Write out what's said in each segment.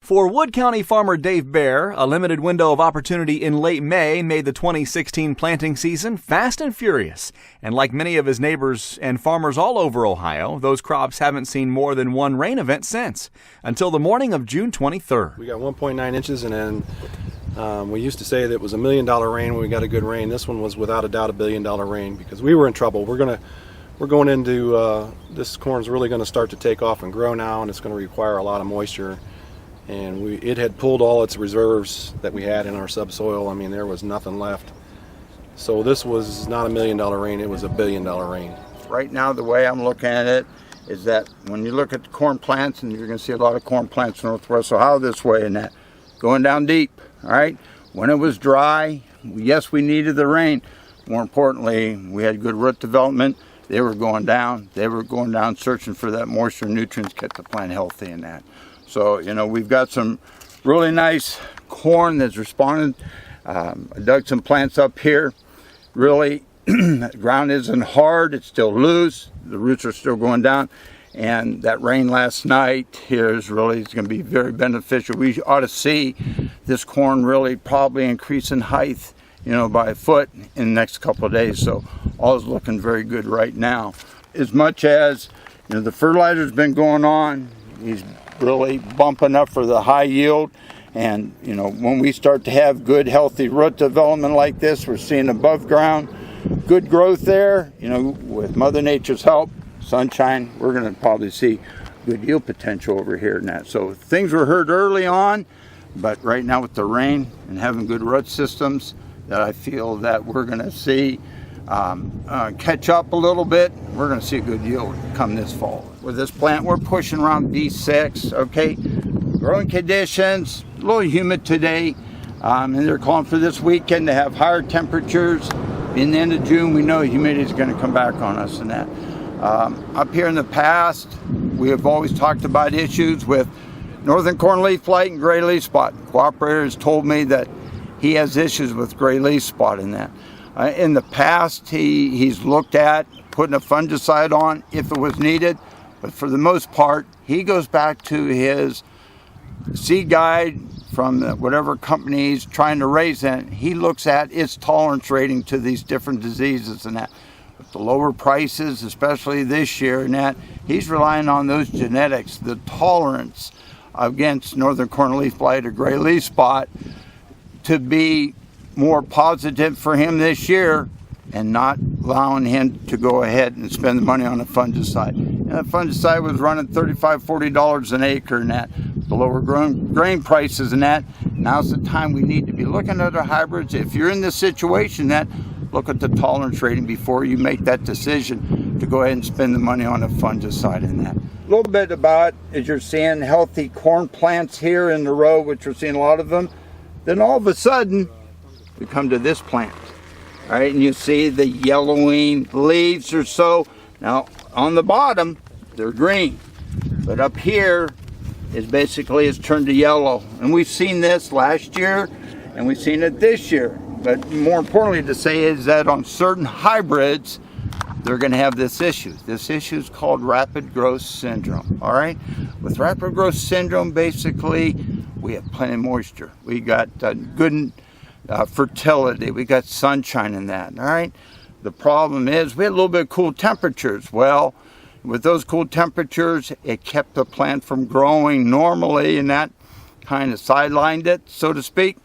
For Wood County farmer Dave Baer, a limited window of opportunity in late May made the 2016 planting season fast and furious. And like many of his neighbors and farmers all over Ohio, those crops haven't seen more than one rain event since, until the morning of June 23rd. We got 1.9 inches, and then we used to say that it was $1 million rain when we got a good rain. This one was without a doubt $1 billion rain because we were in trouble. We're going into this corn's really going to start to take off and grow now, and it's going to require a lot of moisture. And it had pulled all its reserves that we had in our subsoil. I mean, there was nothing left. So this was not $1 million rain, it was $1 billion rain. Right now, the way I'm looking at it is that when you look at the corn plants, and you're going to see a lot of corn plants in northwest Ohio this way and that, going down deep, all right? When it was dry, yes, we needed the rain. More importantly, we had good root development. They were going down. They were going down searching for that moisture and nutrients, keep the plant healthy in that. So, you know, we've got some really nice corn that's responded. I dug some plants up here. Really, the ground isn't hard, it's still loose. The roots are still going down. And that rain last night here is really going to be very beneficial. We ought to see this corn really probably increase in height, you know, by a foot in the next couple of days. So all is looking very good right now. As much as, you know, the fertilizer's been going on, he's really bumping up for the high yield. And, you know, when we start to have good, healthy root development like this, we're seeing above ground, good growth there. You know, with Mother Nature's help, sunshine, we're going to probably see good yield potential over here in that. So things were heard early on, but right now with the rain and having good root systems, that I feel that we're going to see catch up a little bit. We're going to see a good yield come this fall. With this plant, we're pushing around B6, okay? Growing conditions, a little humid today, and they're calling for this weekend to have higher temperatures. In the end of June, we know humidity is going to come back on us and that. Up here in the past, we have always talked about issues with northern corn leaf blight and gray leaf spot. The cooperator has told me that he has issues with gray leaf spot in that. In the past, he's looked at putting a fungicide on if it was needed, but for the most part, he goes back to his seed guide from whatever company he's trying to raise in. He looks at its tolerance rating to these different diseases and that. With the lower prices, especially this year and that, he's relying on those genetics, the tolerance against northern corn leaf blight or gray leaf spot to be more positive for him this year, and not allowing him to go ahead and spend the money on a fungicide. And the fungicide was running $35, $40 an acre and that. The lower grain prices and that. Now's the time we need to be looking at our hybrids. If you're in this situation, that look at the tolerance rating before you make that decision to go ahead and spend the money on a fungicide in that. A little bit about, as you're seeing healthy corn plants here in the row, which we're seeing a lot of them, then all of a sudden, we come to this plant. All right, and you see the yellowing leaves or so. Now, on the bottom, they're green. But up here is basically it's turned to yellow. And we've seen this last year, and we've seen it this year. But more importantly to say is that on certain hybrids, they're going to have this issue. This issue is called rapid growth syndrome. All right, with rapid growth syndrome, basically, we have plenty of moisture. We got good fertility. We got sunshine in that. All right. The problem is we had a little bit of cool temperatures. Well, with those cool temperatures, it kept the plant from growing normally, and that kind of sidelined it, so to speak.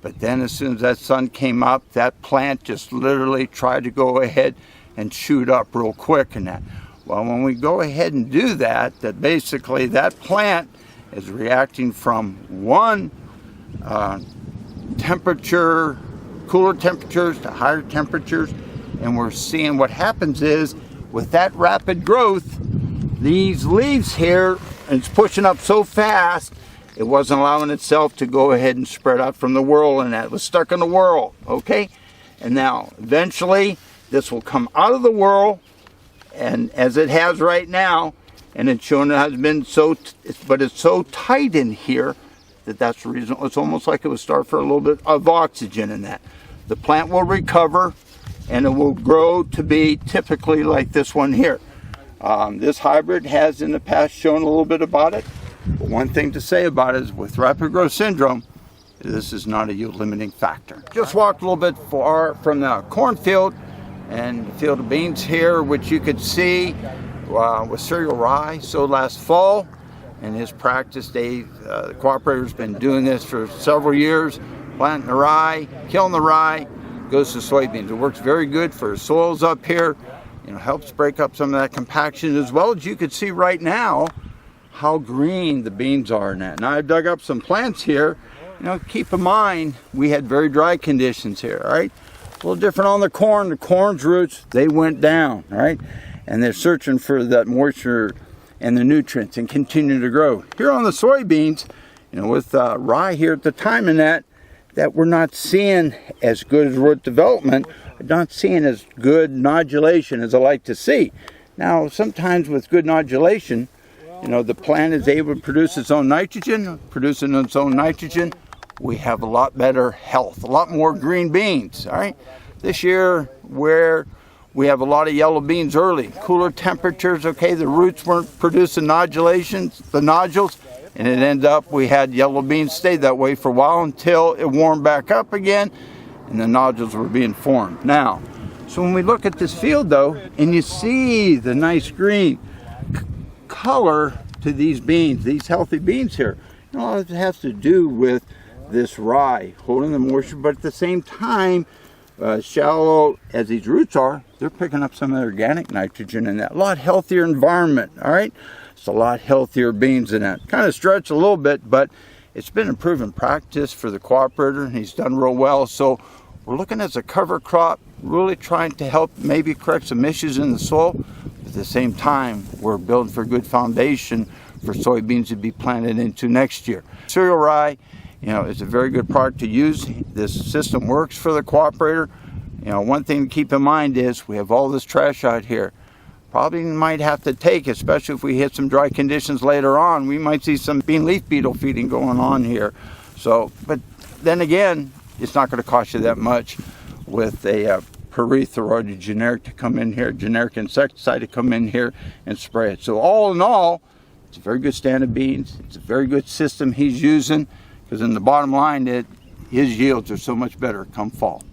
But then as soon as that sun came up, that plant just literally tried to go ahead and shoot up real quick in that. Well, when we go ahead and do that, that basically that plant is reacting from one temperature, cooler temperatures to higher temperatures, and we're seeing what happens is with that rapid growth, these leaves here, and it's pushing up so fast, it wasn't allowing itself to go ahead and spread out from the whorl, and that was stuck in the whorl, okay? And now, eventually, this will come out of the whorl, and as it has right now, and it's shown it has been so, but it's so tight in here that's the reason. It's almost like it would start for a little bit of oxygen in that. The plant will recover, and it will grow to be typically like this one here. This hybrid has in the past shown a little bit about it. But one thing to say about it is with rapid growth syndrome, this is not a yield limiting factor. Just walked a little bit far from the cornfield and the field of beans here, which you could see with cereal rye sowed last fall. In his practice, Dave, the cooperator's been doing this for several years, planting the rye, killing the rye, goes to soybeans. It works very good for soils up here, helps break up some of that compaction, as well as you can see right now how green the beans are in that. Now I've dug up some plants here. Keep in mind, we had very dry conditions here, all right? A little different on the corn. The corn's roots, they went down, all right? And they're searching for that moisture and the nutrients and continue to grow. Here on the soybeans, with rye here at the time in that we're not seeing as good as root development, not seeing as good nodulation as I like to see. Now, sometimes with good nodulation, the plant is able to produce its own nitrogen. Producing its own nitrogen, we have a lot better health, a lot more green beans, all right? This year, where we have a lot of yellow beans early, cooler temperatures, okay, the roots weren't producing nodulations, the nodules, and it ended up we had yellow beans stay that way for a while until it warmed back up again and the nodules were being formed. Now, so when we look at this field though, and you see the nice green color to these beans, these healthy beans here, a lot of it has to do with this rye holding the moisture, but at the same time, shallow as these roots are, they're picking up some of the organic nitrogen in that. A lot healthier environment, all right? It's a lot healthier beans in that. Kind of stretched a little bit, but it's been a proven practice for the cooperator, and he's done real well. So we're looking as a cover crop, really trying to help maybe correct some issues in the soil. At the same time, we're building for a good foundation for soybeans to be planted into next year. Cereal rye, it's a very good product to use. This system works for the cooperator. One thing to keep in mind is we have all this trash out here. Probably might have to take, especially if we hit some dry conditions later on, we might see some bean leaf beetle feeding going on here. So, but then again, it's not going to cost you that much with a pyrethroid generic to come in here, generic insecticide to come in here and spray it. So all in all, it's a very good stand of beans. It's a very good system he's using, because in the bottom line, his yields are so much better come fall.